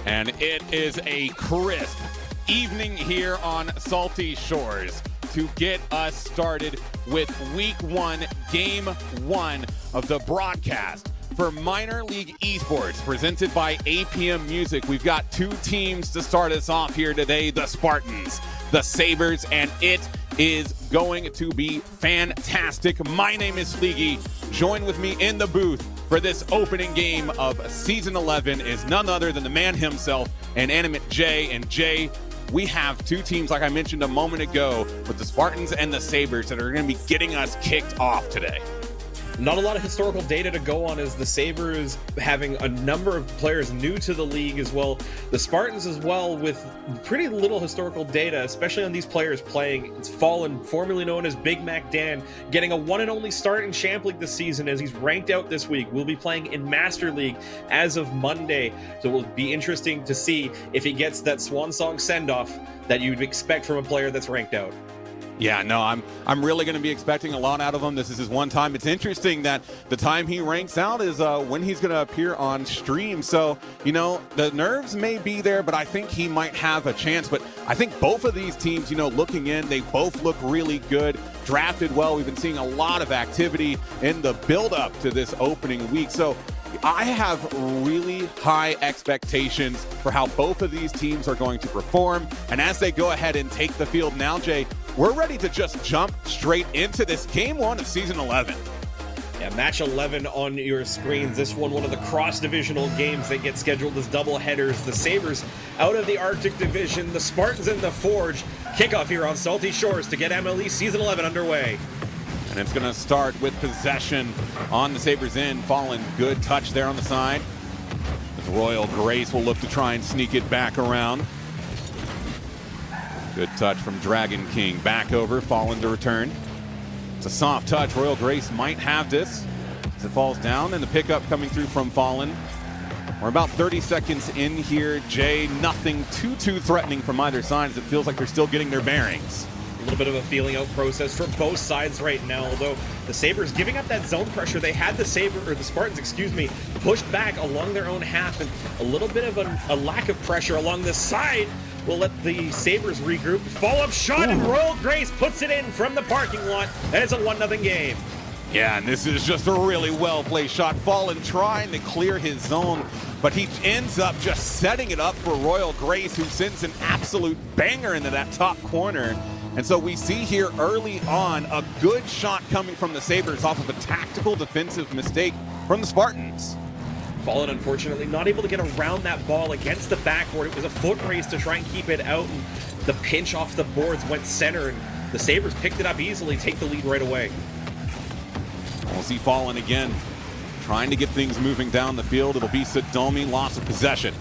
And it is a crisp evening here on Salty Shores to get us started with Week 1, Game 1 of the broadcast for Minor League Esports, presented by APM Music. We've got two teams to start us off here today, the Spartans, the Sabres, and it is going to be fantastic. My name is Sleegy. Join with me in the booth for this opening game of Season 11 is none other than the man himself, and Animate Jay. And Jay, we have two teams, like I mentioned a moment ago, with the Spartans and the Sabres that are going to be getting us kicked off today. Not a lot of historical data to go on, as the Sabres having a number of players new to the league as well. The Spartans as well with pretty little historical data, especially on these players playing. It's Fallen, formerly known as Big Mac Dan, getting a one and only start in Champ League this season as he's ranked out this week. We'll be playing in Master League as of Monday, so it will be interesting to see if he gets that swan song send-off that you'd expect from a player that's ranked out. Yeah, no, I'm really going to be expecting a lot out of him. This is his one time. It's interesting that the time he ranks out is when he's going to appear on stream. So, you know, the nerves may be there, but I think he might have a chance. But I think both of these teams, you know, looking in, they both look really good, drafted well. We've been seeing a lot of activity in the build-up to this opening week. So I have really high expectations for how both of these teams are going to perform. And as they go ahead and take the field now, Jay, we're ready to just jump straight into this Game 1 of Season 11. Yeah, Match 11 on your screens. This one of the cross-divisional games that get scheduled as double headers. The Sabres out of the Arctic Division, the Spartans in the Forge. Kickoff here on Salty Shores to get MLE Season 11 underway. And it's going to start with possession on the Sabres end. Fallen, good touch there on the side. As Royal Grace will look to try and sneak it back around. Good touch from Dragon King. Back over, Fallen to return. It's a soft touch. Royal Grace might have this as it falls down, and the pickup coming through from Fallen. We're about 30 seconds in here. Jay, nothing too threatening from either side as it feels like they're still getting their bearings. A little bit of a feeling out process for both sides right now, although the Sabres giving up that zone pressure. They had the Spartans, pushed back along their own half, and a little bit of a lack of pressure along the side will let the Sabres regroup. Follow-up shot, and Royal Grace puts it in from the parking lot, and it's a 1-0 game. Yeah, and this is just a really well-played shot. Fallen trying to clear his zone, but he ends up just setting it up for Royal Grace, who sends an absolute banger into that top corner. And so we see here early on a good shot coming from the Sabres off of a tactical defensive mistake from the Spartans. Fallen, unfortunately, not able to get around that ball against the backboard. It was a foot race to try and keep it out, and the pinch off the boards went center, and the Sabres picked it up easily, take the lead right away. We'll see Fallen again, trying to get things moving down the field. It'll be Sodomi, loss of possession.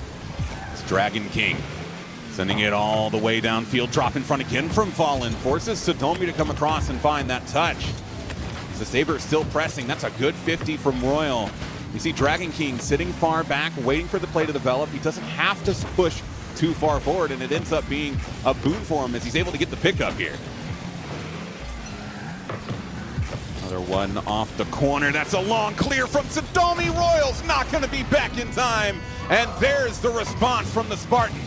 It's Dragon King sending it all the way downfield. Drop in front again from Fallen. Forces Sodomi to come across and find that touch. The Sabres still pressing. That's a good 50 from Royal. You see Dragon King sitting far back, waiting for the play to develop. He doesn't have to push too far forward, and it ends up being a boon for him as he's able to get the pickup here. Another one off the corner. That's a long clear from Sodomi. Royal's not going to be back in time, and there's the response from the Spartans.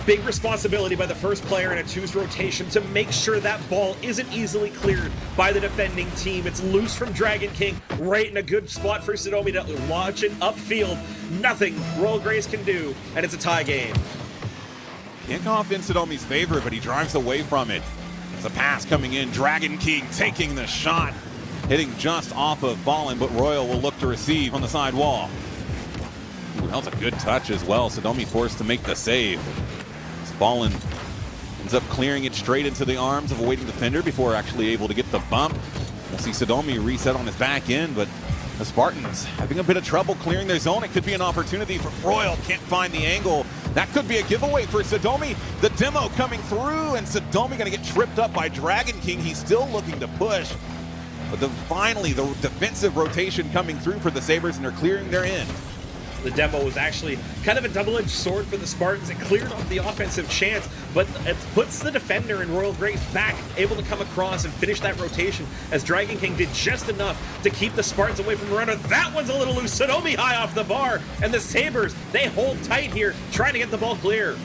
Big responsibility by the first player in a twos rotation to make sure that ball isn't easily cleared by the defending team. It's loose from Dragon King, right in a good spot for Sodomi to launch it upfield. Nothing Royal Grace can do, and it's a tie game. Kickoff in Sodomi's favor, but he drives away from it. It's a pass coming in. Dragon King taking the shot, hitting just off of Fallen, but Royal will look to receive on the side wall. Ooh, that was a good touch as well. Sodomi forced to make the save. Fallen ends up clearing it straight into the arms of a waiting defender before actually able to get the bump. We'll see Sodomi reset on his back end, but the Spartans having a bit of trouble clearing their zone. It could be an opportunity for Royal. Can't find the angle. That could be a giveaway for Sodomi. The demo coming through, and Sodomi going to get tripped up by Dragon King. He's still looking to push, but finally the defensive rotation coming through for the Sabres, and they're clearing their end. the demo was actually kind of a double-edged sword for the Spartans. It cleared up the offensive chance, but it puts the defender in Royal Grace back, able to come across and finish that rotation, as Dragon King did just enough to keep the Spartans away from the runner. That one's a little loose. Sodomi high off the bar, and the Sabres, they hold tight here, trying to get the ball clear.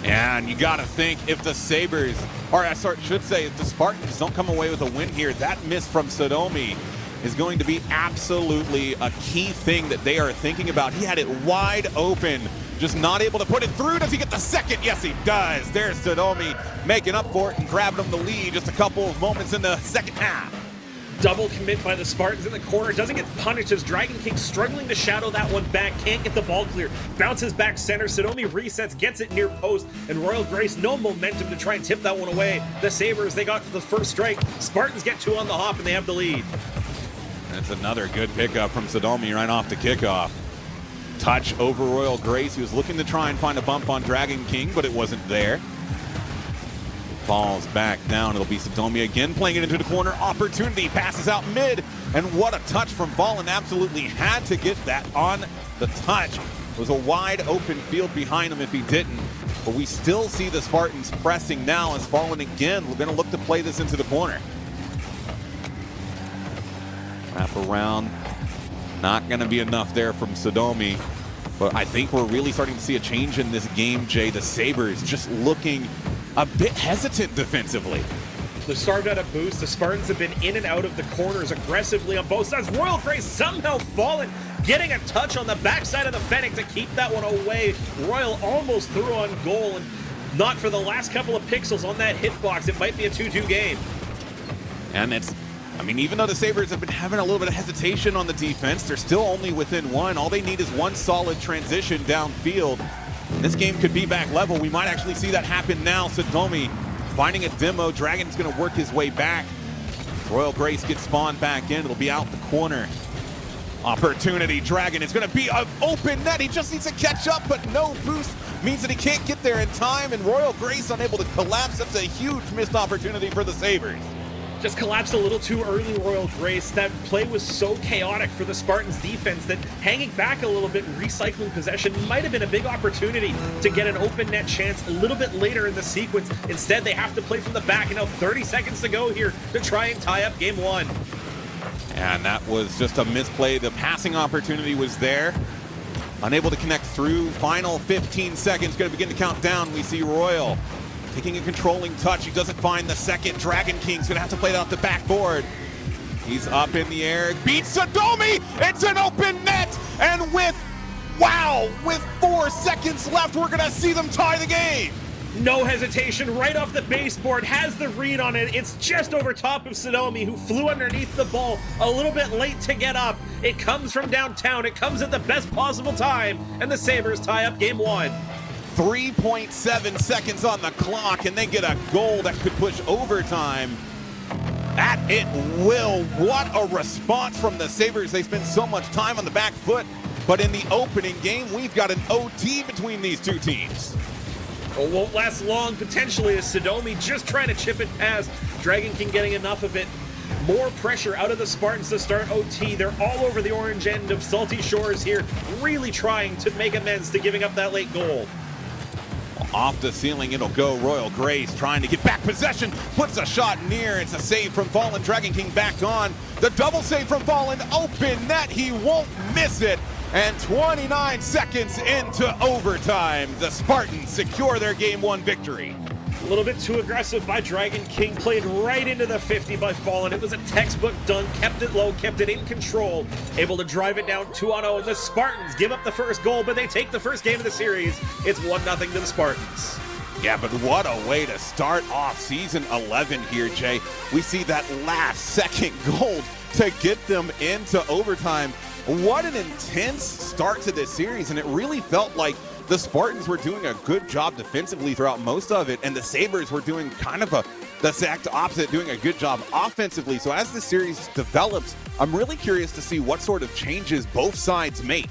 And you got to think, if the Sabres, or I should say, if the Spartans don't come away with a win here, that miss from Sodomi is going to be absolutely a key thing that they are thinking about. He had it wide open, just not able to put it through. Does he get the second? Yes, he does. There's Sodomi making up for it and grabbing him the lead just a couple of moments in the second half. Double commit by the Spartans in the corner. Doesn't get punished as Dragon King struggling to shadow that one back. Can't get the ball clear. Bounces back center. Sodomi resets, gets it near post. And Royal Grace, no momentum to try and tip that one away. The Sabres, they got the first strike. Spartans get two on the hop and they have the lead. That's another good pickup from Sodomi right off the kickoff. Touch over Royal Grace. He was looking to try and find a bump on Dragon King, but it wasn't there. Falls back down. It'll be Sodomi again, playing it into the corner. Opportunity, passes out mid, and what a touch from Fallen. Absolutely had to get that on the touch. It was a wide open field behind him if he didn't, but we still see the Spartans pressing now as Fallen again. We're going to look to play this into the corner. Wrap around. Not going to be enough there from Sodomi, but I think we're really starting to see a change in this game, Jay. The Sabres just looking a bit hesitant defensively. They're starved out of boost. The Spartans have been in and out of the corners aggressively on both sides. Royal Grace somehow fallen, getting a touch on the backside of the Fennec to keep that one away. Royal almost threw on goal, and not for the last couple of pixels on that hitbox. It might be a 2-2 game. And it's, I mean, even though the Sabres have been having a little bit of hesitation on the defense, they're still only within one. All they need is one solid transition downfield. This game could be back level. We might actually see that happen now. Sodomi finding a demo. Dragon's going to work his way back. Royal Grace gets spawned back in. It'll be out the corner. Opportunity. Dragon is going to be an open net. He just needs to catch up, but no boost means that he can't get there in time, and Royal Grace unable to collapse. That's a huge missed opportunity for the Sabres. Just collapsed a little too early, Royal Grace. That play was so chaotic for the Spartans defense that hanging back a little bit and recycling possession might have been a big opportunity to get an open net chance a little bit later in the sequence. Instead, they have to play from the back, and now 30 seconds to go here to try and tie up game one. And that was just a misplay. The passing opportunity was there. Unable to connect through. Final 15 seconds, going to begin to count down. We see Royal taking a controlling touch. He doesn't find the second. Dragon King's gonna have to play it out the backboard. He's up in the air, beats Sodomi. It's an open net, and with 4 seconds left, we're gonna see them tie the game. No hesitation, right off the baseboard, has the read on it. It's just over top of Sodomi, who flew underneath the ball a little bit late to get up. It comes from downtown. It comes at the best possible time, and the Sabres tie up game one. 3.7 seconds on the clock, and they get a goal that could push overtime. At it will. What a response from the Sabres. They spend so much time on the back foot, but in the opening game, we've got an OT between these two teams. It won't last long, potentially, as Sodomi just trying to chip it past. Dragon King getting enough of it. More pressure out of the Spartans to start OT. They're all over the orange end of Salty Shores here, really trying to make amends to giving up that late goal. Off the ceiling, it'll go. Royal Grace trying to get back possession, puts a shot near. It's a save from Fallen. Dragon King back on. The double save from Fallen, open net. He won't miss it. And 29 seconds into overtime, the Spartans secure their game one victory. A little bit too aggressive by Dragon King, played right into the 50 by Fallen. It was a textbook dunk, kept it low, kept it in control, able to drive it down 2-0. The Spartans give up the first goal, but they take the first game of the series. It's 1-0 to the Spartans. Yeah, but what a way to start off season 11 here, Jay. We see that last second goal to get them into overtime. What an intense start to this series, and it really felt like the Spartans were doing a good job defensively throughout most of it, and the Sabres were doing kind of the exact opposite, doing a good job offensively. So as the series develops, I'm really curious to see what sort of changes both sides make.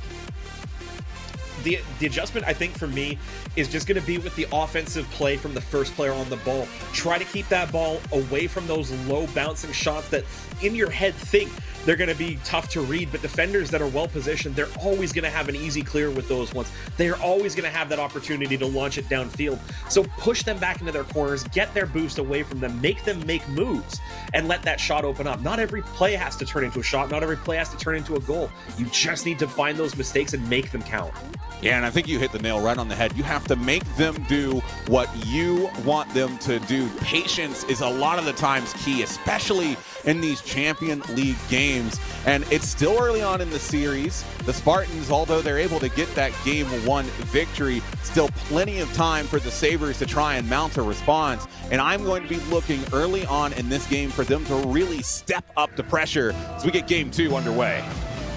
the adjustment, I think, for me, is just going to be with the offensive play from the first player on the ball. Try to keep that ball away from those low bouncing shots that in your head think they're going to be tough to read, but defenders that are well positioned, they're always going to have an easy clear with those ones. They're always going to have that opportunity to launch it downfield. So push them back into their corners, get their boost away from them, make them make moves, and let that shot open up. Not every play has to turn into a shot. Not every play has to turn into a goal. You just need to find those mistakes and make them count. Yeah, and I think you hit the nail right on the head. You have to make them do what you want them to do. Patience is a lot of the times key, especially in these Champion League games. And it's still early on in the series. The Spartans, although they're able to get that Game 1 victory, still plenty of time for the Sabres to try and mount a response. And I'm going to be looking early on in this game for them to really step up the pressure as we get Game 2 underway.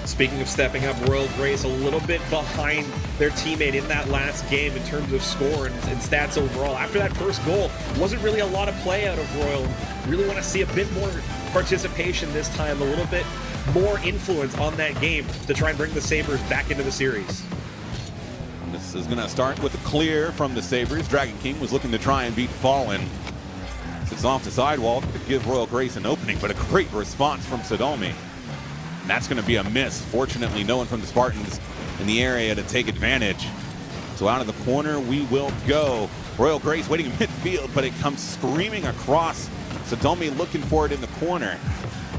Speaking of stepping up, Royal Grace a little bit behind their teammate in that last game in terms of score and stats overall. After that first goal, wasn't really a lot of play out of Royal. Really want to see a bit more participation this time, a little bit more influence on that game to try and bring the Sabres back into the series. This is going to start with a clear from the Sabres. Dragon King was looking to try and beat Fallen. Sits off the sidewall to give Royal Grace an opening, but a great response from Sodomi. And that's going to be a miss. Fortunately, no one from the Spartans in the area to take advantage. So out of the corner we will go. Royal Grace waiting in midfield, but it comes screaming across. Sodomi looking for it in the corner.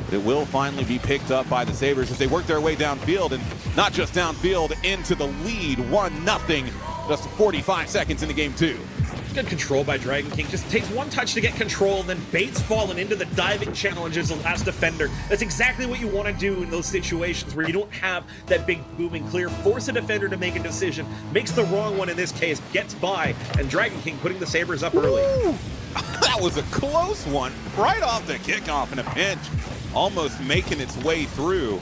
But it will finally be picked up by the Sabres as they work their way downfield, and not just downfield, into the lead, 1-0, just 45 seconds into Game 2. Good control by Dragon King. Just takes one touch to get control, and then baits Fallen into the diving challenges the last defender. That's exactly what you want to do in those situations where you don't have that big booming clear. Force a defender to make a decision. Makes the wrong one in this case, gets by, and Dragon King putting the Sabres up early. Ooh, that was a close one. Right off the kickoff in a pinch. Almost making its way through.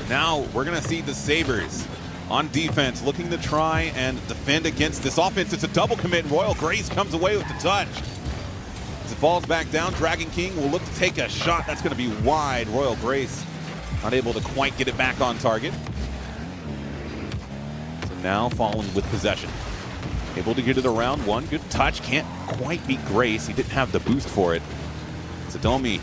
Now we're going to see the Sabres on defense, looking to try and defend against this offense. It's a double commit. Royal Grace comes away with the touch. As it falls back down, Dragon King will look to take a shot. That's going to be wide. Royal Grace not able to quite get it back on target. So now Fallen with possession. Able to get it around one. Good touch. Can't quite beat Grace. He didn't have the boost for it. Sodomi,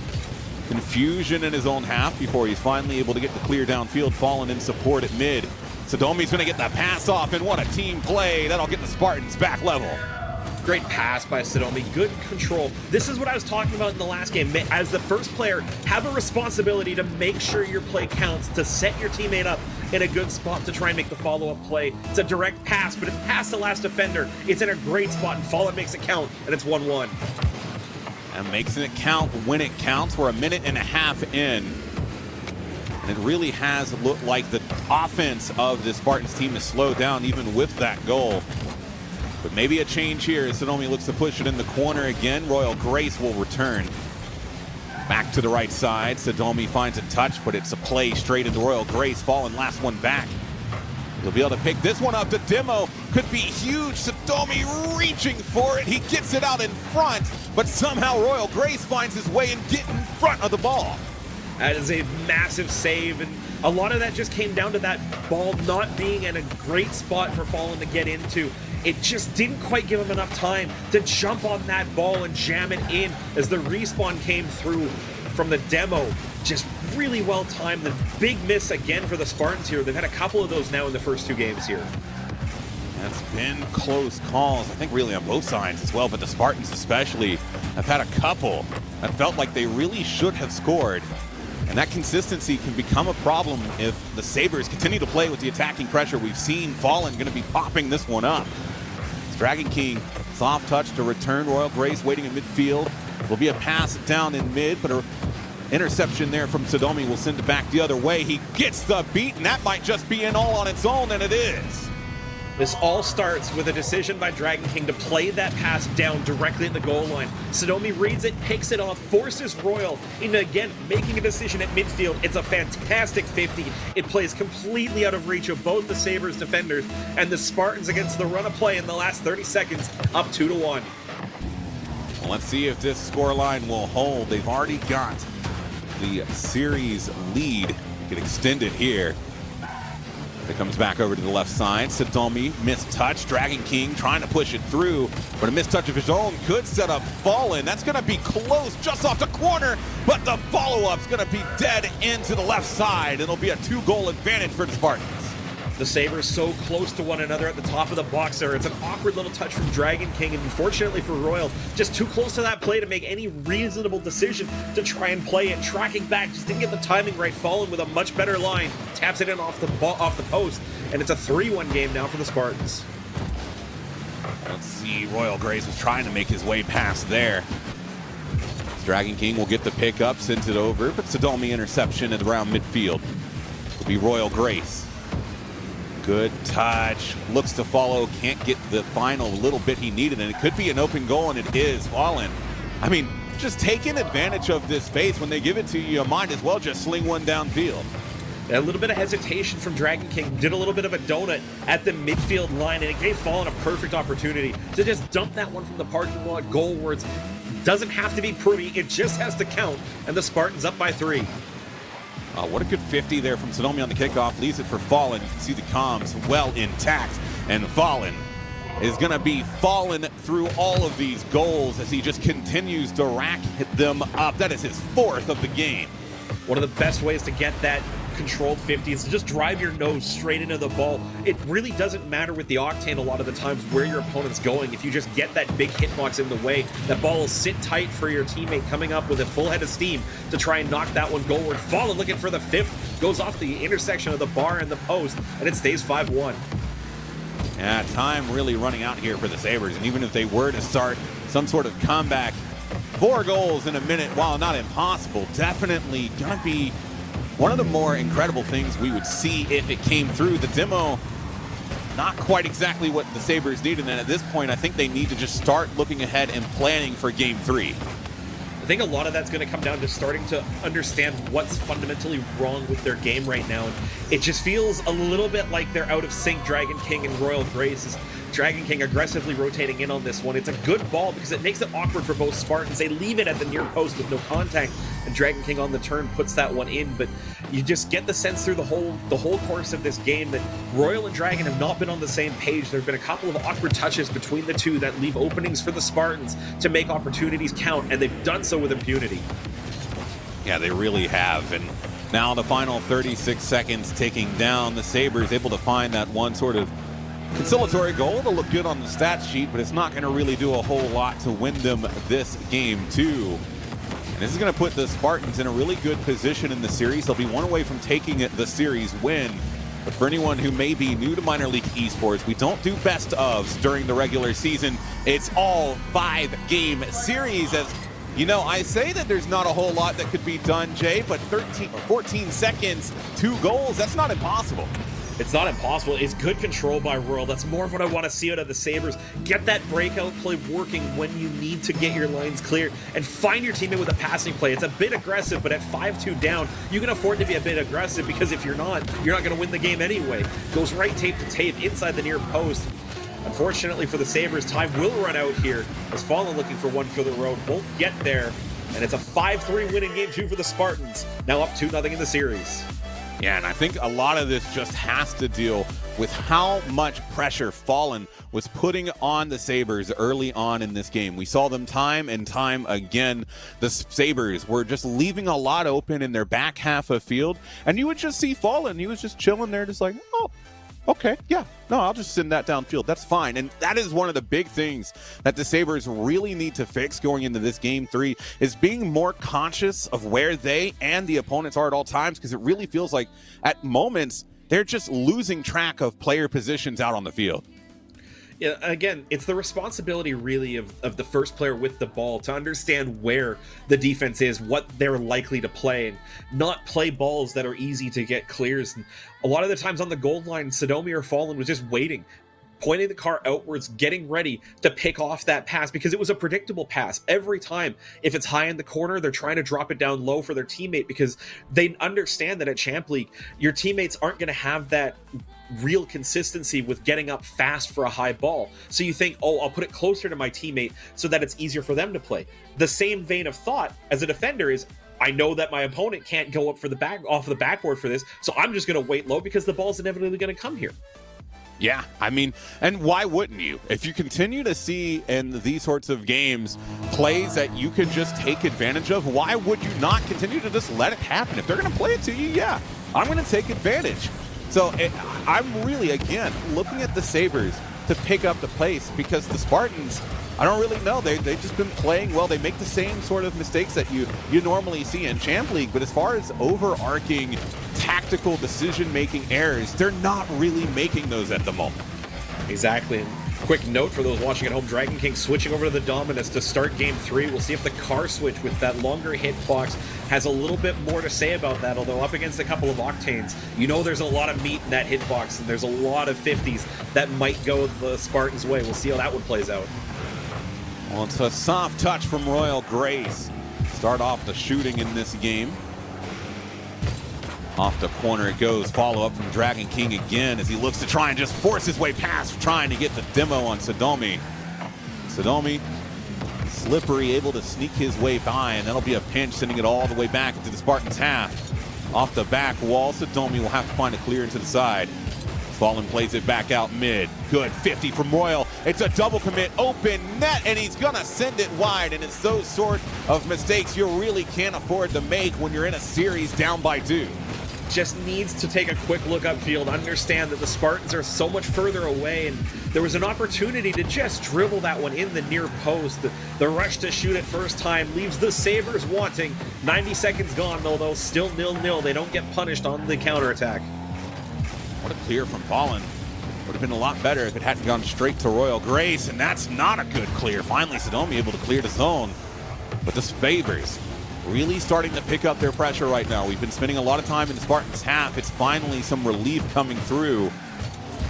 confusion in his own half before he's finally able to get the clear downfield. Fallen in support at mid. Sodomi's going to get the pass off, and what a team play. That'll get the Spartans back level. Great pass by Sodomi. Good control. This is what I was talking about in the last game. As the first player, have a responsibility to make sure your play counts, to set your teammate up in a good spot to try and make the follow-up play. It's a direct pass, but it's past the last defender. It's in a great spot, and Fallen makes it count, and it's 1-1. And makes it count when it counts. We're a minute and a half in. And it really has looked like the offense of the Spartans team has slowed down even with that goal. But maybe a change here as Sodomi looks to push it in the corner again. Royal Grace will return. Back to the right side. Sodomi finds a touch, but it's a play straight into Royal Grace. Fallen last one back. He'll be able to pick this one up. The demo could be huge. Sodomi reaching for it. He gets it out in front, but somehow Royal Grace finds his way and get in front of the ball. That is a massive save, and a lot of that just came down to that ball not being in a great spot for Fallen to get into. It just didn't quite give him enough time to jump on that ball and jam it in as the respawn came through from the demo. Just really well timed. The big miss again for the Spartans here. They've had a couple of those now in the first two games here. That's been close calls, I think really on both sides as well, but the Spartans especially have had a couple that felt like they really should have scored. And that consistency can become a problem if the Sabres continue to play with the attacking pressure. We've seen Fallen going to be popping this one up. It's Dragon King, soft touch to return. Royal Grace waiting in midfield. Will be a pass down in mid, but an interception there from Sodomi will send it back the other way. He gets the beat, and that might just be in all on its own, and it is. This all starts with a decision by Dragon King to play that pass down directly at the goal line. Sodomi reads it, picks it off, forces Royal into, again, making a decision at midfield. It's a fantastic 50. It plays completely out of reach of both the Sabres defenders, and the Spartans against the run of play in the last 30 seconds, up 2-1. Well, let's see if this scoreline will hold. They've already got the series lead. Get extended here. It comes back over to the left side. Sadomi, missed touch. Dragon King trying to push it through, but a missed touch of his own could set up Fallen. That's going to be close just off the corner, but the follow-up's going to be dead into the left side. It'll be a 2-goal advantage for the Spartans. The Sabres so close to one another at the top of the box there. It's an awkward little touch from Dragon King, and unfortunately for Royal, just too close to that play to make any reasonable decision to try and play it. Tracking back, just didn't get the timing right. Fallen with a much better line, taps it in off the post, and it's a 3-1 game now for the Spartans. Let's see, Royal Grace was trying to make his way past there. Dragon King will get the pickup, sends it over, but Sadomi interception at around midfield. Will be Royal Grace. Good touch, looks to follow, can't get the final little bit he needed, and it could be an open goal, and it is. Fallen. I mean, just taking advantage of this space. When they give it to you, you might as well just sling one downfield. A little bit of hesitation from Dragon King, did a little bit of a donut at the midfield line, and it gave Fallen a perfect opportunity to just dump that one from the parking lot goalwards. Doesn't have to be pretty, it just has to count, and the Spartans up by 3. What a good 50 there from Sadomi on the kickoff. Leaves it for Fallen. You can see the comms well intact. And Fallen is going to be fallen through all of these goals as he just continues to rack them up. That is his 4th of the game. One of the best ways to get that controlled 50 is to just drive your nose straight into the ball. It really doesn't matter with the octane a lot of the times where your opponent's going. If you just get that big hitbox in the way, that ball will sit tight for your teammate coming up with a full head of steam to try and knock that one goalward. Fallen looking for the 5th, goes off the intersection of the bar and the post, and it stays 5-1. Yeah, time really running out here for the Sabres, and even if they were to start some sort of comeback, 4 goals in a minute, while not impossible, definitely gonna be one of the more incredible things we would see if it came through. The demo, not quite exactly what the Sabres needed, and at this point, I think they need to just start looking ahead and planning for Game 3. I think a lot of that's going to come down to starting to understand what's fundamentally wrong with their game right now. And it just feels a little bit like they're out of sync, Dragon King and Royal Grace. Dragon King aggressively rotating in on this one. It's a good ball because it makes it awkward for both Spartans. They leave it at the near post with no contact, and Dragon King on the turn puts that one in. But you just get the sense through the whole course of this game that Royal and Dragon have not been on the same page. There have been a couple of awkward touches between the two that leave openings for the Spartans to make opportunities count, and they've done so with impunity. Yeah, they really have. And now the final 36 seconds ticking down. The Sabres able to find that one sort of conciliatory goal to look good on the stat sheet, but it's not going to really do a whole lot to win them this game, too. And this is going to put the Spartans in a really good position in the series. They'll be one away from taking the series win. But for anyone who may be new to minor league esports, we don't do best ofs during the regular season. It's all 5-game series. As you know, I say that there's not a whole lot that could be done, Jay, but 14 seconds, 2 goals, that's not impossible. It's not impossible. It's good control by Royal. That's more of what I want to see out of the Sabres. Get that breakout play working when you need to get your lines clear, and find your teammate with a passing play. It's a bit aggressive, but at 5-2 down, you can afford to be a bit aggressive, because if you're not going to win the game anyway. Goes right tape to tape inside the near post. Unfortunately for the Sabres, time will run out here as Fallen looking for one for the road. Won't get there, and it's a 5-3 win in Game 2 for the Spartans. Now up 2-0 in the series. Yeah, and I think a lot of this just has to deal with how much pressure Fallen was putting on the Sabres early on in this game. We saw them time and time again. The Sabres were just leaving a lot open in their back half of field, and you would just see Fallen. He was just chilling there, just like, oh, okay, yeah, no, I'll just send that downfield. That's fine. And that is one of the big things that the Sabres really need to fix going into this Game 3, is being more conscious of where they and the opponents are at all times, because it really feels like at moments they're just losing track of player positions out on the field. Yeah, again, it's the responsibility really of the first player with the ball to understand where the defense is, what they're likely to play, and not play balls that are easy to get clears. And a lot of the times on the goal line, Sadomi or Fallen was just waiting, pointing the car outwards, getting ready to pick off that pass, because it was a predictable pass. Every time, if it's high in the corner, they're trying to drop it down low for their teammate, because they understand that at Champ League, your teammates aren't going to have that real consistency with getting up fast for a high ball. So you think, oh, I'll put it closer to my teammate so that it's easier for them to play. The same vein of thought as a defender is, I know that my opponent can't go up for the off the backboard for this, so I'm just going to wait low because the ball's inevitably going to come here. Yeah, I mean, and why wouldn't you? If you continue to see in these sorts of games plays that you could just take advantage of, why would you not continue to just let it happen? If they're going to play it to you, yeah, I'm going to take advantage. So I'm really, again, looking at the Sabres to pick up the pace because the Spartans, I don't really know. They've just been playing well. They make the same sort of mistakes that you normally see in Champ League, but as far as overarching tactical decision-making errors, they're not really making those at the moment. Exactly. And quick note for those watching at home, Dragon King switching over to the Dominus to start Game 3. We'll see if the car switch with that longer hitbox has a little bit more to say about that, although up against a couple of Octanes, you know there's a lot of meat in that hitbox, and there's a lot of 50s that might go the Spartans' way. We'll see how that one plays out. Well, it's a soft touch from Royal Grace. Start off the shooting in this game. Off the corner it goes. Follow up from Dragon King again as he looks to try and just force his way past, trying to get the demo on Sodomi. Sodomi, slippery, able to sneak his way by, and that'll be a pinch, sending it all the way back into the Spartans' half. Off the back wall, Sodomi will have to find a clear into the side. Fallen plays it back out mid. Good 50 from Royal. It's a double commit, open net, and he's gonna send it wide. And it's those sort of mistakes you really can't afford to make when you're in a series down by 2. Just needs to take a quick look upfield, understand that the Spartans are so much further away, and there was an opportunity to just dribble that one in the near post. The rush to shoot it first time leaves the Sabres wanting. 90 seconds gone, though, still 0-0. They don't get punished on the counterattack. What a clear from Fallen. Would have been a lot better if it hadn't gone straight to Royal Grace, and that's not a good clear. Finally, Sodomi able to clear the zone. But the Sabres really starting to pick up their pressure right now. We've been spending a lot of time in the Spartans' half. It's finally some relief coming through.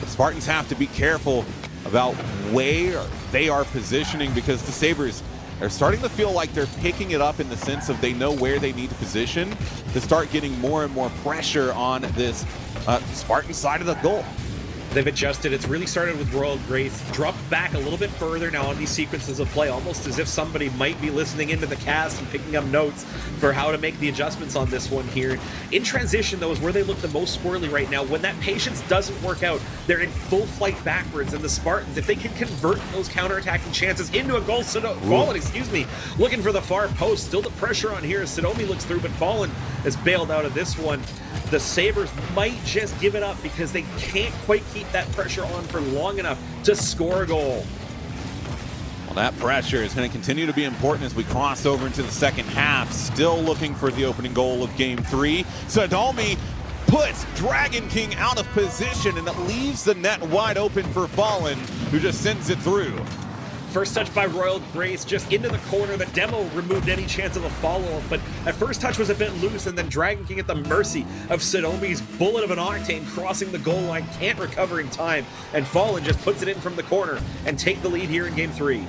The Spartans have to be careful about where they are positioning because the Sabres are starting to feel like they're picking it up in the sense of they know where they need to position to start getting more and more pressure on this Spartan side of the goal. They've adjusted. It's really started with Royal Grace. Dropped back a little bit further now on these sequences of play, almost as if somebody might be listening into the cast and picking up notes for how to make the adjustments on this one here. In transition, though, is where they look the most squirrely right now. When that patience doesn't work out, they're in full flight backwards, and the Spartans, if they can convert those counterattacking chances into a goal, Fallen, looking for the far post. Still the pressure on here as Sodomi looks through, but Fallen has bailed out of this one. The Sabres might just give it up because they can't quite keep that pressure on for long enough to score a goal. Well, that pressure is going to continue to be important as we cross over into the second half. Still looking for the opening goal of Game 3. Sodomi puts Dragon King out of position, and it leaves the net wide open for Fallen, who just sends it through. First touch by Royal Grace, just into the corner. The demo removed any chance of a follow-up, but at first touch was a bit loose, and then Dragon King at the mercy of Sodomi's bullet of an Octane crossing the goal line, can't recover in time, and Fallen just puts it in from the corner and take the lead here in Game 3.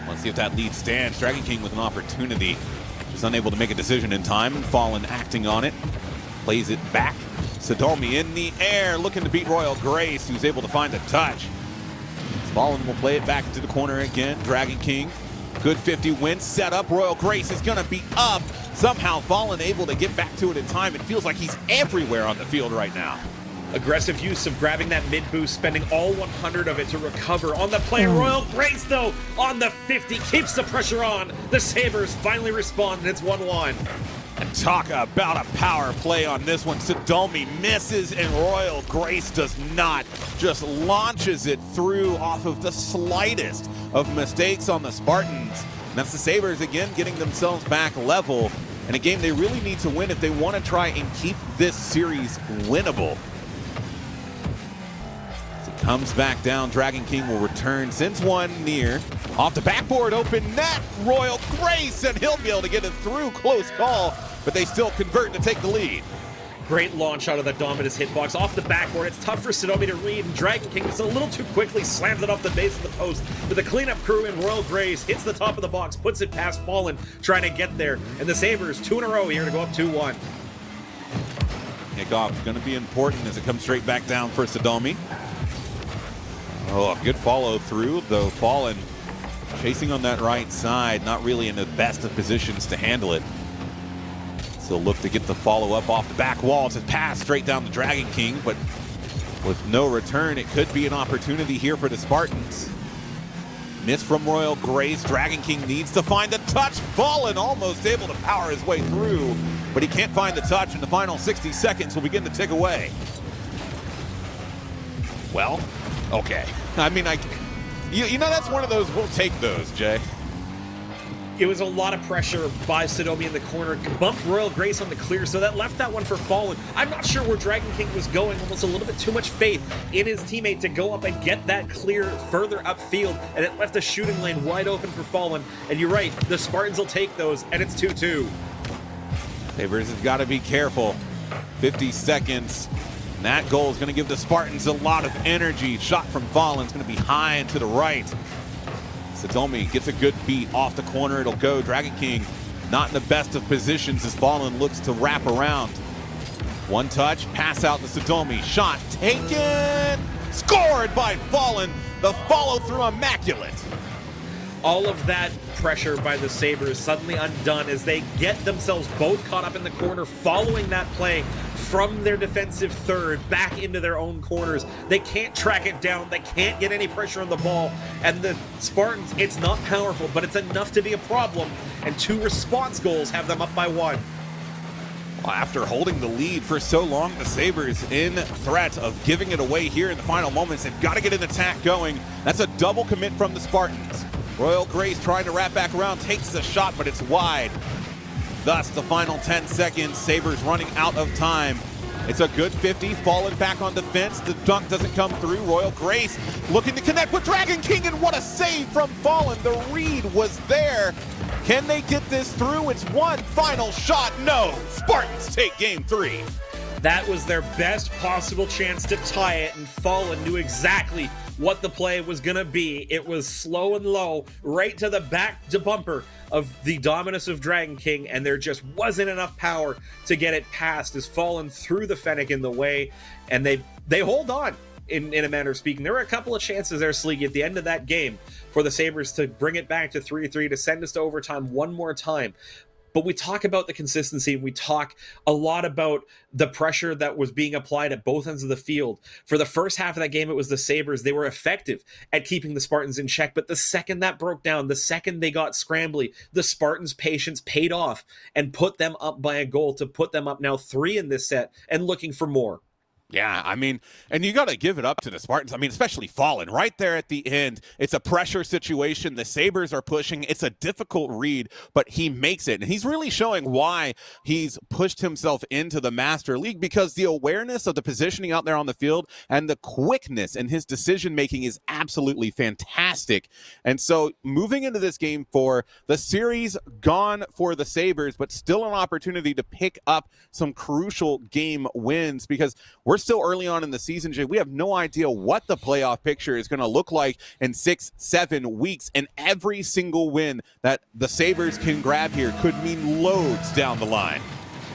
Let's see if that lead stands. Dragon King with an opportunity. He's unable to make a decision in time, and Fallen acting on it. Plays it back. Sodomi in the air, looking to beat Royal Grace, who's able to find a touch. Fallen will play it back into the corner again. Dragon King, good 50 win. Set up. Royal Grace is going to be up. Somehow Fallen able to get back to it in time. It feels like he's everywhere on the field right now. Aggressive use of grabbing that mid boost, spending all 100 of it to recover on the play. Royal Grace, though, on the 50, keeps the pressure on. The Sabres finally respond, and it's 1-1. And talk about a power play on this one. Sodomi misses, and Royal Grace does not. Just launches it through off of the slightest of mistakes on the Spartans. And that's the Sabres again getting themselves back level in a game they really need to win if they want to try and keep this series winnable. As it comes back down, Dragon King will return, sends one near. Off the backboard, open net, Royal Grace, and he'll be able to get it through. Close call, but they still convert to take the lead. Great launch out of the Dominus hitbox off the backboard. It's tough for Sodomi to read, and Dragon King just a little too quickly slams it off the base of the post. But the cleanup crew in Royal Grace hits the top of the box, puts it past Fallen, trying to get there. And the Sabres, 2 in a row here to go up 2-1. Kickoff is going to be important as it comes straight back down for Sodomi. Oh, good follow through, though Fallen chasing on that right side, not really in the best of positions to handle it. They'll look to get the follow-up off the back wall. It's a pass straight down the Dragon King, but with no return, it could be an opportunity here for the Spartans. Miss from Royal Grace. Dragon King needs to find the touch. Fallen almost able to power his way through, but he can't find the touch, and the final 60 seconds will begin to tick away. Well, okay. I mean, you know, that's one of those, we'll take those, Jay. It was a lot of pressure by Sodomi in the corner, bumped Royal Grace on the clear, so that left that one for Fallen. I'm not sure where Dragon King was going, almost a little bit too much faith in his teammate to go up and get that clear further upfield, and it left the shooting lane wide open for Fallen. And you're right, the Spartans will take those, and it's 2-2. Sabres has got to be careful. 50 seconds. And that goal is going to give the Spartans a lot of energy. Shot from Fallen is going to be high and to the right. Sodomi gets a good beat off the corner. It'll go. Dragon King not in the best of positions as Fallen looks to wrap around. One touch, pass out to Sodomi. Shot taken. Scored by Fallen. The follow through immaculate. All of that pressure by the Sabres suddenly undone as they get themselves both caught up in the corner following that play from their defensive third back into their own corners. They can't track it down. They can't get any pressure on the ball. And the Spartans, it's not powerful, but it's enough to be a problem. And 2 response goals have them up by 1. Well, after holding the lead for so long, the Sabres in threat of giving it away here in the final moments. They've got to get an attack going. That's a double commit from the Spartans. Royal Grace trying to wrap back around, takes the shot, but it's wide. Thus, the final 10 seconds, Sabres running out of time. It's a good 50, Fallen back on defense. The dunk doesn't come through. Royal Grace looking to connect with Dragon King, and what a save from Fallen. The read was there. Can they get this through? It's one final shot. No, Spartans take game 3. That was their best possible chance to tie it, and Fallen knew exactly what the play was going to be. It was slow and low, right to the back to bumper of the dominus of Dragon King, and there just wasn't enough power to get it past as Fallen threw the Fennec in the way, and they hold on. In a manner of speaking, there were a couple of chances there, Sleegy, at the end of that game for the Sabres to bring it back to 3-3, to send us to overtime one more time. But we talk about the consistency, and we talk a lot about the pressure that was being applied at both ends of the field. For the first half of that game, it was the Sabres. They were effective at keeping the Spartans in check. But the second that broke down, the second they got scrambly, the Spartans' patience paid off and put them up by a goal to put them up now 3 in this set and looking for more. Yeah, I mean, and you got to give it up to the Spartans. I mean, especially Fallen right there at the end. It's a pressure situation. The Sabres are pushing. It's a difficult read, but he makes it. And he's really showing why he's pushed himself into the Master League, because the awareness of the positioning out there on the field and the quickness in his decision-making is absolutely fantastic. And so moving into this game 4, the series gone for the Sabres, but still an opportunity to pick up some crucial game wins, because we're still early on in the season, Jay. We have no idea what the playoff picture is going to look like in 6-7 weeks, and every single win that the Sabres can grab here could mean loads down the line.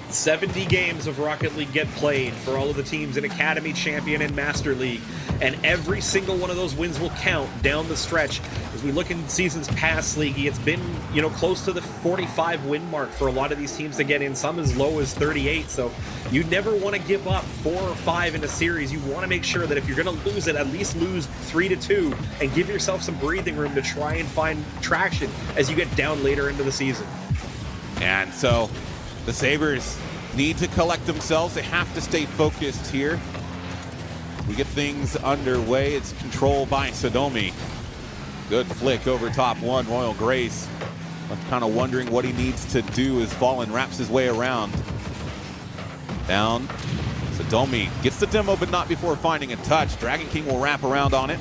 70 games of Rocket League get played for all of the teams in Academy, Champion, and Master League, and every single one of those wins will count down the stretch. As we look in seasons past, Leaguey, it's been, close to the 45 win mark for a lot of these teams to get in, some as low as 38, so you never want to give up 4 or 5 in a series. You want to make sure that if you're going to lose it, at least lose 3-2, and give yourself some breathing room to try and find traction as you get down later into the season. And so the Sabres need to collect themselves. They have to stay focused here. We get things underway. It's controlled by Sodomi. Good flick over top one. Royal Grace kind of wondering what he needs to do as Fallen wraps his way around. Down. Sodomi gets the demo, but not before finding a touch. Dragon King will wrap around on it.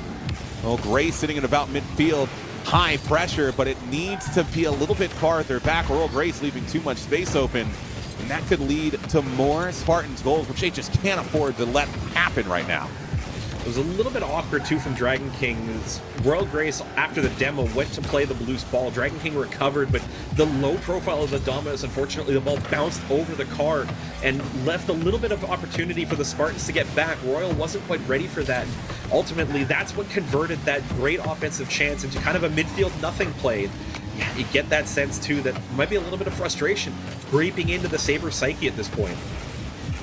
Royal Grace sitting at about midfield. High pressure, but it needs to be a little bit farther back. Royal Grace leaving too much space open, and that could lead to more Spartans goals, which they just can't afford to let happen right now. It was a little bit awkward, too, from Dragon King. Royal Grace, after the demo, went to play the loose ball. Dragon King recovered, but the low profile of the Dominus, unfortunately, the ball bounced over the car and left a little bit of opportunity for the Spartans to get back. Royal wasn't quite ready for that. Ultimately, that's what converted that great offensive chance into kind of a midfield nothing play. Yeah, you get that sense, too, that might be a little bit of frustration creeping into the Sabres psyche at this point.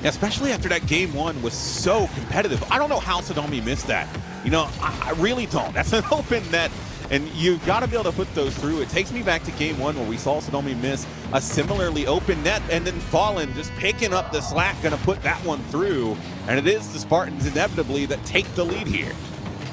Especially after that game one was so competitive. I don't know how Sodomi missed that. You know, I really don't. That's an open net, and you've got to be able to put those through. It takes me back to game one where we saw Sodomi miss a similarly open net, and then Fallen just picking up the slack, going to put that one through. And it is the Spartans inevitably that take the lead here.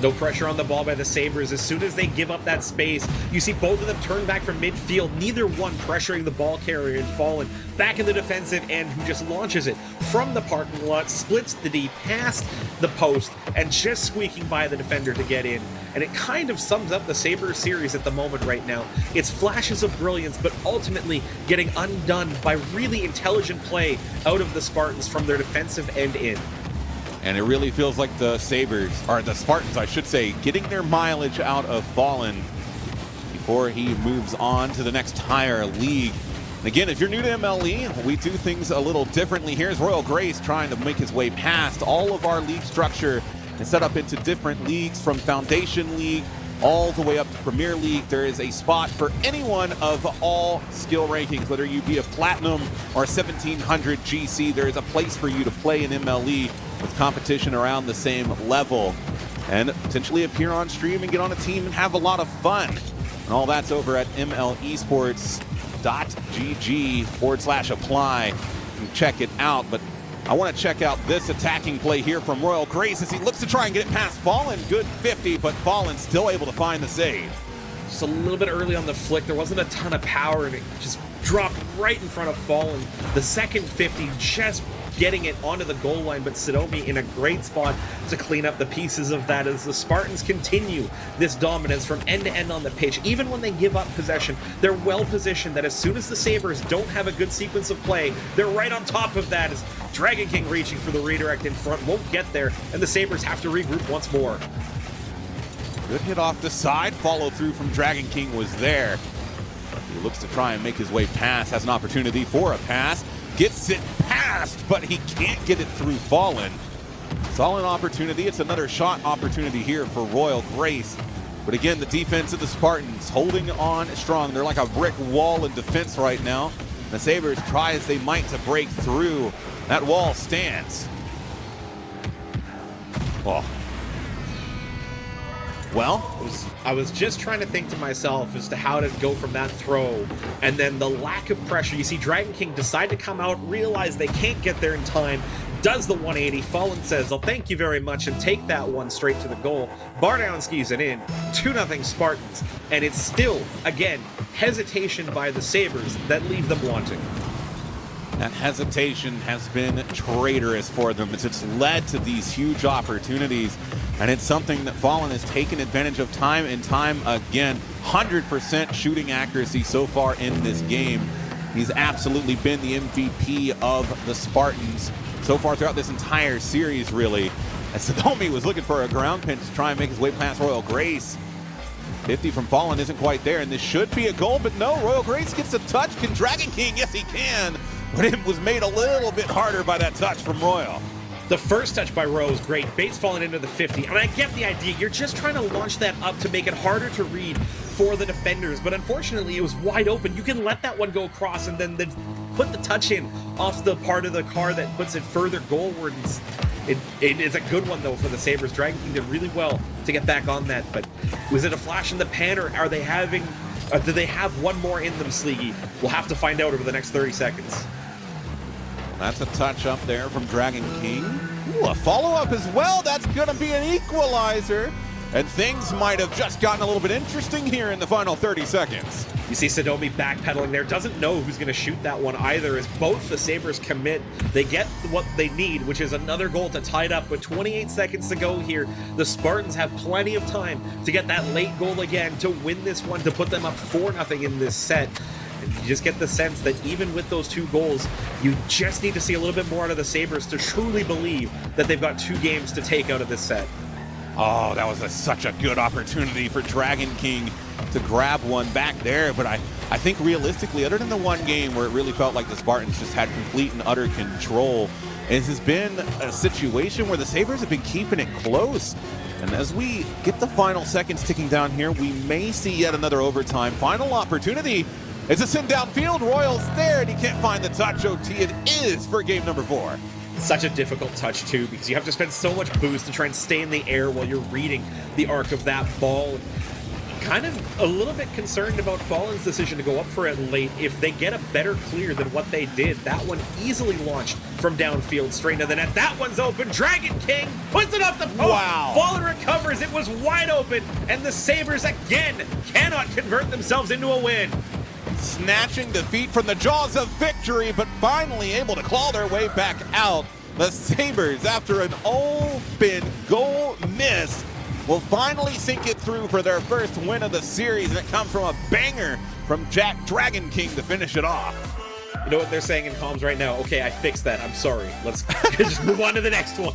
No pressure on the ball by the Sabres. As soon as they give up that space, you see both of them turn back from midfield, neither one pressuring the ball carrier, and Fallen back in the defensive end, who just launches it from the parking lot, splits the D past the post, and just squeaking by the defender to get in. And it kind of sums up the Sabres series at the moment right now. It's flashes of brilliance, but ultimately getting undone by really intelligent play out of the Spartans from their defensive end in. And it really feels like the Sabres, or the Spartans, I should say, getting their mileage out of Fallen before he moves on to the next higher league. And again, if you're new to MLE, we do things a little differently. Here's Royal Grace trying to make his way past all of our league structure and set up into different leagues, from Foundation League all the way up to Premier League. There is a spot for anyone of all skill rankings, whether you be a Platinum or a 1700 GC. There is a place for you to play in MLE with competition around the same level, and potentially appear on stream and get on a team and have a lot of fun. And all that's over at mlesports.gg/apply. You can check it out, but I want to check out this attacking play here from Royal Grace as he looks to try and get it past Fallen. Good 50, but Fallen still able to find the save. Just a little bit early on the flick. There wasn't a ton of power, and it just dropped right in front of Fallen. The second 50 just getting it onto the goal line, but Sodomi in a great spot to clean up the pieces of that as the Spartans continue this dominance from end to end on the pitch. Even when they give up possession, they're well positioned that as soon as the Sabres don't have a good sequence of play, they're right on top of that as Dragon King reaching for the redirect in front won't get there, and the Sabres have to regroup once more. Good hit off the side, follow through from Dragon King was there. He looks to try and make his way past, has an opportunity for a pass. Gets it past, but he can't get it through Fallen. Solid opportunity. It's another shot opportunity here for Royal Grace. But again, the defense of the Spartans holding on strong. They're like a brick wall in defense right now. The Sabres try as they might to break through. That wall stands. Well, I was just trying to think to myself as to how to go from that throw, and then the lack of pressure. You see Dragon King decide to come out, realize they can't get there in time, does the 180. Fallen says, "I'll thank you very much," and take that one straight to the goal. Bardown skis it in, 2-0 Spartans, and it's still, again, hesitation by the Sabres that leave them wanting. That hesitation has been traitorous for them. It's led to these huge opportunities, and it's something that Fallen has taken advantage of time and time again. 100% shooting accuracy so far in this game. He's absolutely been the MVP of the Spartans so far throughout this entire series, really. As Sodomi was looking for a ground pinch to try and make his way past Royal Grace. 50 from Fallen isn't quite there, and this should be a goal, but no, Royal Grace gets a touch. Can Dragon King? Yes, he can. But it was made a little bit harder by that touch from Royal. The first touch by Royal is great. Bates falling into the 50. And I get the idea. You're just trying to launch that up to make it harder to read for the defenders. But unfortunately, it was wide open. You can let that one go across and then put the touch in off the part of the car that puts it further goalward. It is a good one, though, for the Sabres. Dragon King did really well to get back on that. But was it a flash in the pan, or are they having... do they have one more in them, Sleegy? We'll have to find out over the next 30 seconds. That's a touch up there from Dragon King. Ooh, a follow-up as well. That's going to be an equalizer. And things might have just gotten a little bit interesting here in the final 30 seconds. You see Sodomi backpedaling there. Doesn't know who's going to shoot that one either, as both the Sabres commit. They get what they need, which is another goal to tie it up. With 28 seconds to go here, the Spartans have plenty of time to get that late goal again, to win this one, to put them up 4-0 in this set. And you just get the sense that even with those two goals, you just need to see a little bit more out of the Sabres to truly believe that they've got 2 games to take out of this set. Oh, that was such a good opportunity for Dragon King to grab one back there. But I think realistically, other than the one game where it really felt like the Spartans just had complete and utter control, this has been a situation where the Sabres have been keeping it close. And as we get the final seconds ticking down here, we may see yet another overtime. Final opportunity. It's a send downfield. Royals there, and he can't find the touch. OT it is for game number 4. Such a difficult touch, too, because you have to spend so much boost to try and stay in the air while you're reading the arc of that ball. Kind of a little bit concerned about Fallen's decision to go up for it late. If they get a better clear than what they did, that one easily launched from downfield straight into the net. That one's open. Dragon King puts it off the post. Wow. Fallen recovers. It was wide open, and the Sabres again cannot convert themselves into a win. Snatching defeat from the jaws of victory, but finally able to claw their way back out. The Sabres, after an open goal miss, will finally sink it through for their first win of the series, and it comes from a banger from Jack Dragon King to finish it off. You know what they're saying in comms right now? Okay, I fixed that. I'm sorry. Let's just move on to the next one.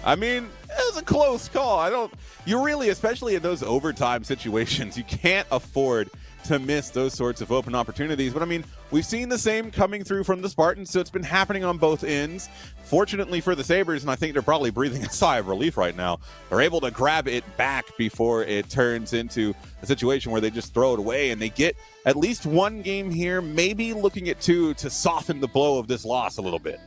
I mean, it was a close call. You really, especially in those overtime situations, you can't afford to miss those sorts of open opportunities. But I mean, we've seen the same coming through from the Spartans, so it's been happening on both ends. Fortunately for the Sabres, and I think they're probably breathing a sigh of relief right now, they're able to grab it back before it turns into a situation where they just throw it away, and they get at least one game here, maybe looking at 2 to soften the blow of this loss a little bit.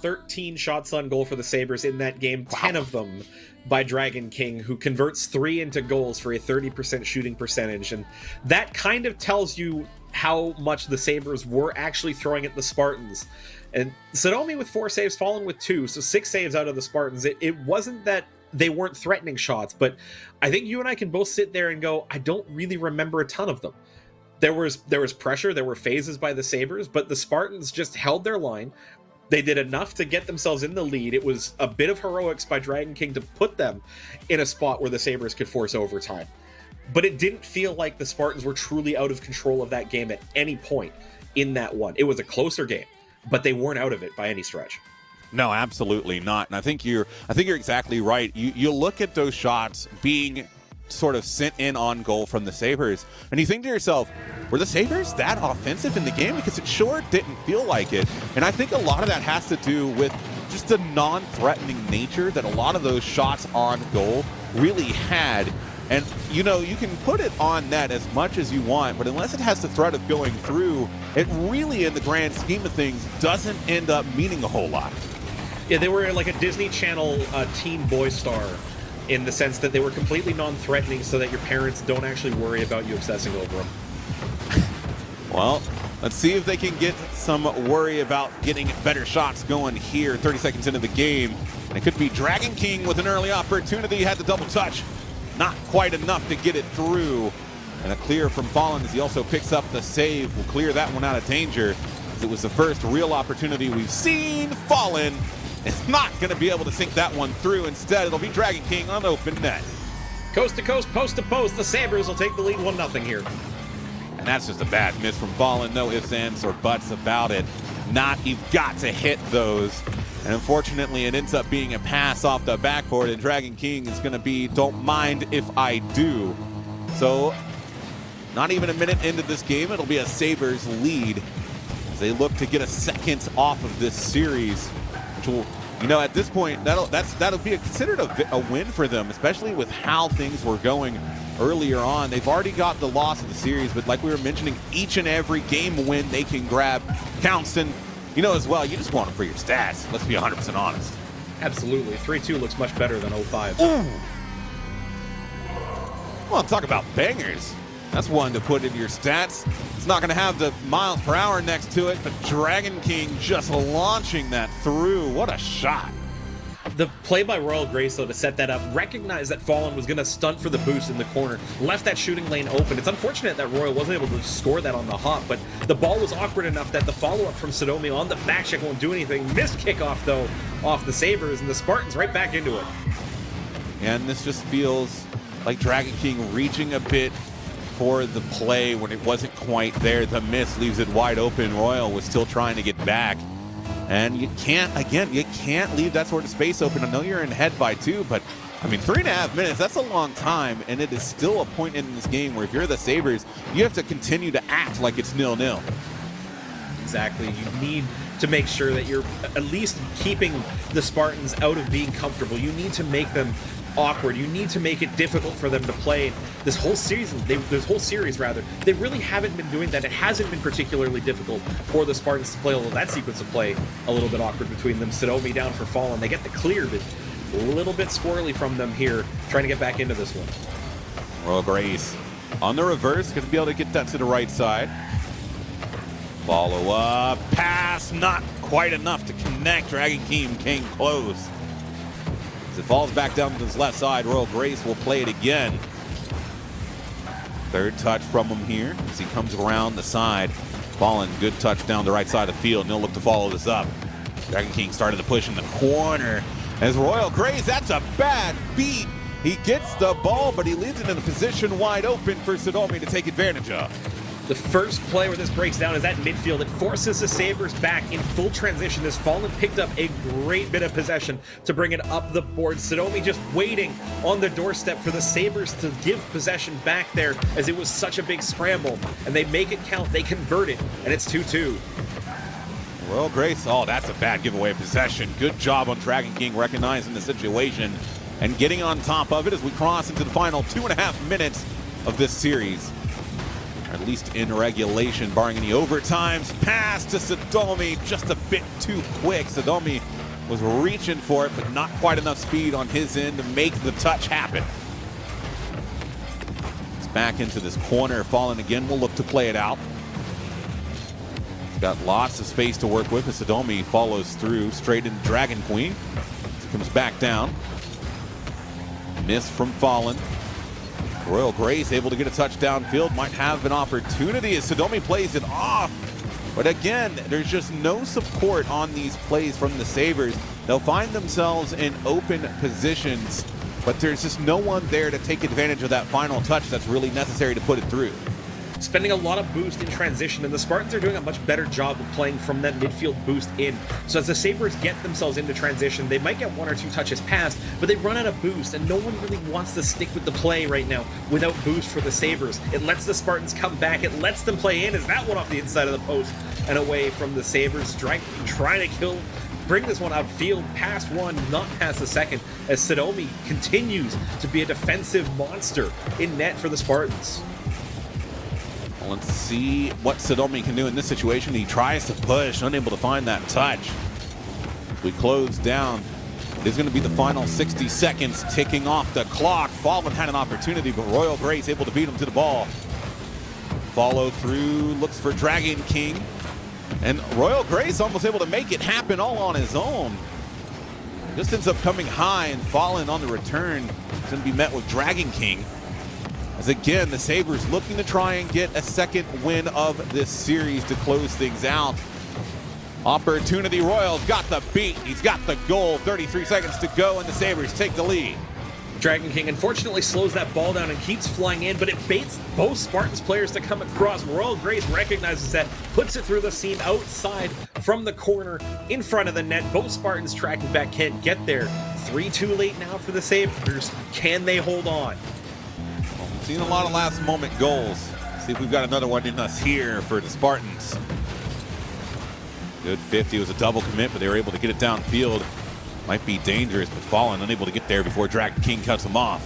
13 shots on goal for the Sabres in that game, 10 of them by Dragon King, who converts 3 into goals for a 30% shooting percentage. And that kind of tells you how much the Sabres were actually throwing at the Spartans. And Sodomi with 4 saves, Fallen with 2, so 6 saves out of the Spartans. It wasn't that they weren't threatening shots, but I think you and I can both sit there and go, I don't really remember a ton of them. There was pressure, there were phases by the Sabres, but the Spartans just held their line. They did enough to get themselves in the lead. It was a bit of heroics by Dragon King to put them in a spot where the Sabres could force overtime. But it didn't feel like the Spartans were truly out of control of that game at any point in that one. It was a closer game, but they weren't out of it by any stretch. No, absolutely not. And I think you're exactly right. You look at those shots being sort of sent in on goal from the Sabres, and you think to yourself, were the Sabres that offensive in the game? Because it sure didn't feel like it. And I think a lot of that has to do with just the non-threatening nature that a lot of those shots on goal really had. And, you know, you can put it on net as much as you want, but unless it has the threat of going through, it really, in the grand scheme of things, doesn't end up meaning a whole lot. Yeah, they were like a Disney Channel teen boy star, in the sense that they were completely non-threatening so that your parents don't actually worry about you obsessing over them. Well, let's see if they can get some worry about getting better shots going here 30 seconds into the game. And it could be Dragon King with an early opportunity, had the double touch. Not quite enough to get it through. And a clear from Fallen as he also picks up the save. Will clear that one out of danger. It was the first real opportunity we've seen. Fallen is not going to be able to sink that one through. Instead, it'll be Dragon King on open net. Coast to coast, post to post, the Sabres will take the lead 1-0 here. And that's just a bad miss from Fallen. No ifs, ands, or buts about it. You've got to hit those. And unfortunately, it ends up being a pass off the backboard, and Dragon King is going to be, don't mind if I do. So, not even a minute into this game, it'll be a Sabres lead as they look to get a second off of this series, which will, you know, at this point, that'll be considered a win for them, especially with how things were going earlier on. They've already got the loss of the series, but like we were mentioning, each and every game win they can grab counts. And you know as well, you just want them for your stats. Let's be 100% honest. Absolutely. 3-2 looks much better than 0-5. Ooh. Well, talk about bangers. That's one to put in your stats. It's not going to have the miles per hour next to it, but Dragon King just launching that through. What a shot. The play by Royal Grace, though, to set that up, recognized that Fallen was going to stunt for the boost in the corner, left that shooting lane open. It's unfortunate that Royal wasn't able to score that on the hop, but the ball was awkward enough that the follow-up from Sodomi on the back check won't do anything. Missed kickoff, though, off the Sabres, and the Spartans right back into it. And this just feels like Dragon King reaching a bit for the play when it wasn't quite there. The miss leaves it wide open. Royal was still trying to get back. And you can't leave that sort of space open. I know you're in head by 2, but I mean, 3.5 minutes, that's a long time. And it is still a point in this game where if you're the Sabres, you have to continue to act like it's 0-0. Exactly. You need to make sure that you're at least keeping the Spartans out of being comfortable. You need to make them awkward. You need to make it difficult for them to play. This whole series, they really haven't been doing that. It hasn't been particularly difficult for the Spartans to play, although that sequence of play a little bit awkward between them. Sodomi down for Fallen. They get the clear, but a little bit squirrely from them here, trying to get back into this one. Royal Grace on the reverse, going to be able to get that to the right side. Follow up, pass, not quite enough to connect. Dragon King came close. As it falls back down to his left side, Royal Grace will play it again. Third touch from him here as he comes around the side. Fallen, good touch down the right side of the field, and he'll look to follow this up. Dragon King started to push in the corner. As Royal Grace, that's a bad beat. He gets the ball, but he leaves it in a position wide open for Sodomi to take advantage of. The first play where this breaks down is at midfield. It forces the Sabres back in full transition as Fallen picked up a great bit of possession to bring it up the board. Sodomi just waiting on the doorstep for the Sabres to give possession back there as it was such a big scramble. And they make it count, they convert it, and it's 2-2. Royal Grace, oh, that's a bad giveaway of possession. Good job on Dragon King recognizing the situation and getting on top of it as we cross into the final 2.5 minutes of this series. Or at least in regulation, barring any overtimes. Pass to Sodomi, just a bit too quick. Sodomi was reaching for it, but not quite enough speed on his end to make the touch happen. It's back into this corner. Fallen again will look to play it out. Got lots of space to work with as Sodomi follows through straight into Dragon Queen. Comes back down. Miss from Fallen. Royal Grace able to get a touchdown field. Might have an opportunity as Sodomi plays it off. But again, there's just no support on these plays from the Sabres. They'll find themselves in open positions, but there's just no one there to take advantage of that final touch that's really necessary to put it through. Spending a lot of boost in transition, and the Spartans are doing a much better job of playing from that midfield boost in. So as the Sabres get themselves into transition, they might get 1 or 2 touches past, but they run out of boost, and no one really wants to stick with the play right now without boost for the Sabres. It lets the Spartans come back, it lets them play in as that one off the inside of the post and away from the Sabres. Trying to bring this one outfield, past one, not past the second, as Sodomi continues to be a defensive monster in net for the Spartans. Let's see what Sodomi can do in this situation. He tries to push, unable to find that touch. We close down. It is going to be the final 60 seconds ticking off the clock. Fallen had an opportunity, but Royal Grace able to beat him to the ball. Follow through, looks for Dragon King. And Royal Grace almost able to make it happen all on his own. Just ends up coming high, and Fallen on the return is going to be met with Dragon King. As again, the Sabres looking to try and get a second win of this series to close things out. Opportunity, Royals got the beat. He's got the goal. 33 seconds to go, and the Sabres take the lead. Dragon King unfortunately slows that ball down and keeps flying in, but it baits both Spartans players to come across. Royal Grace recognizes that, puts it through the seam outside from the corner in front of the net. Both Spartans tracking back can't get there. 3-2 late now for the Sabres. Can they hold on? Well, we've seen a lot of last moment goals. See if we've got another one in us here for the Spartans. Good 50, it was a double commit, but they were able to get it downfield. Might be dangerous, but Fallen unable to get there before Dragon King cuts him off.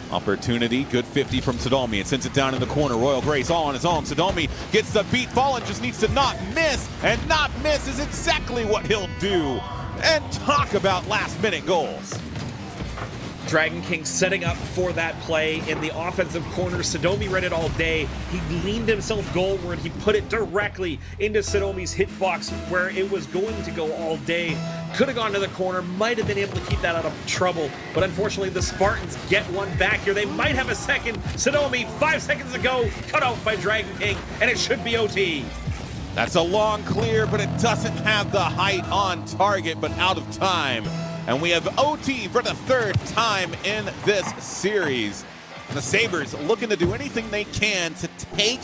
Opportunity, good 50 from Sodomi. It sends it down in the corner. Royal Grace all on his own. Sodomi gets the beat. Fallen just needs to not miss, and not miss is exactly what he'll do. And talk about last-minute goals. Dragon King setting up for that play in the offensive corner. Sodomi read it all day. He leaned himself goalward. He put it directly into Sodomi's hitbox where it was going to go all day. Could have gone to the corner, might have been able to keep that out of trouble, but unfortunately the Spartans get one back here. They might have a second. Sodomi, 5 seconds ago, cut out by Dragon King, and it should be OT. That's a long clear, but it doesn't have the height on target, but out of time. And we have OT for the third time in this series. And the Sabres looking to do anything they can to take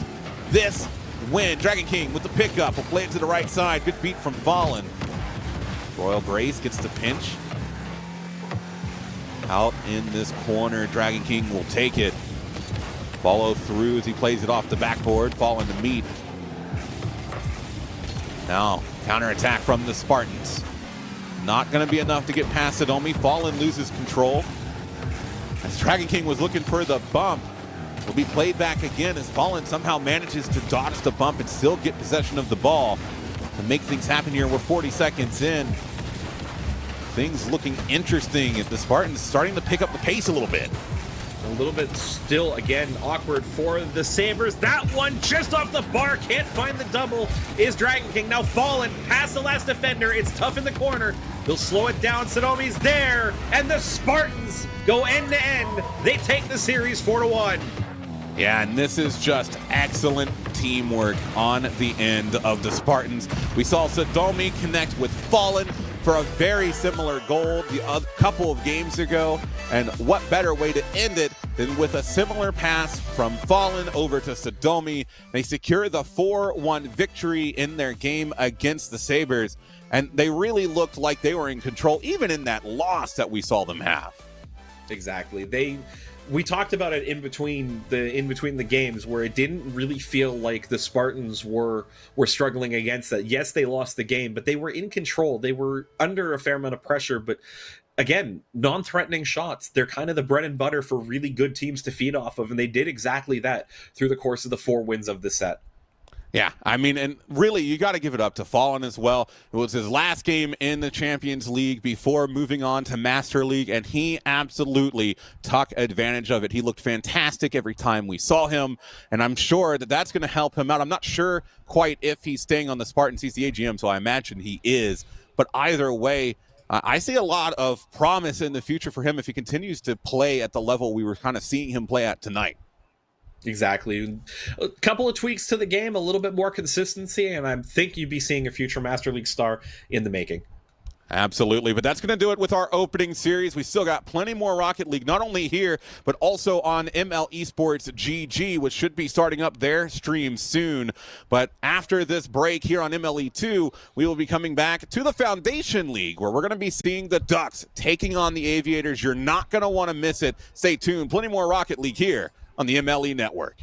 this win. Dragon King with the pickup will play it to the right side. Good beat from Fallen. Royal Grace gets the pinch. Out in this corner, Dragon King will take it. Follow through as he plays it off the backboard. Fallen to meet. Now, counterattack from the Spartans. Not going to be enough to get past Sodomi. Fallen loses control. as Dragon King was looking for the bump. Will be played back again as Fallen somehow manages to dodge the bump and still get possession of the ball to make things happen here. We're 40 seconds in. Things looking interesting if the Spartans starting to pick up the pace a little bit. A little bit still, again, awkward for the Sabres. That one just off the bar, can't find the double, is Dragon King. Now Fallen past the last defender. It's tough in the corner. They'll slow it down. Sodomi's there, and the Spartans go end to end. They take the series 4-1. Yeah, and this is just excellent teamwork on the end of the Spartans. We saw Sodomi connect with Fallen for a very similar goal a couple of games ago. And what better way to end it than with a similar pass from Fallen over to Sodomi. They secure the 4-1 victory in their game against the Sabres. And they really looked like they were in control, even in that loss that we saw them have. Exactly. We talked about it in between the games where it didn't really feel like the Spartans were struggling against that. Yes, they lost the game, but they were in control. They were under a fair amount of pressure, but again, non-threatening shots. They're kind of the bread and butter for really good teams to feed off of, and they did exactly that through the course of the 4 wins of the set. Yeah, I mean, and really, you got to give it up to Fallen as well. It was his last game in the Champions League before moving on to Master League, and he absolutely took advantage of it. He looked fantastic every time we saw him, and I'm sure that that's going to help him out. I'm not sure quite if he's staying on the Spartans. He's the AGM, so I imagine he is. But either way, I see a lot of promise in the future for him if he continues to play at the level we were kind of seeing him play at tonight. Exactly. A couple of tweaks to the game, a little bit more consistency, and I think you'd be seeing a future Master League star in the making. Absolutely, but that's going to do it with our opening series. We still got plenty more Rocket League, not only here, but also on MLE Esports GG, which should be starting up their stream soon. But after this break here on MLE2, we will be coming back to the Foundation League, where we're going to be seeing the Ducks taking on the Aviators. You're not going to want to miss it. Stay tuned. Plenty more Rocket League here on the MLE Network.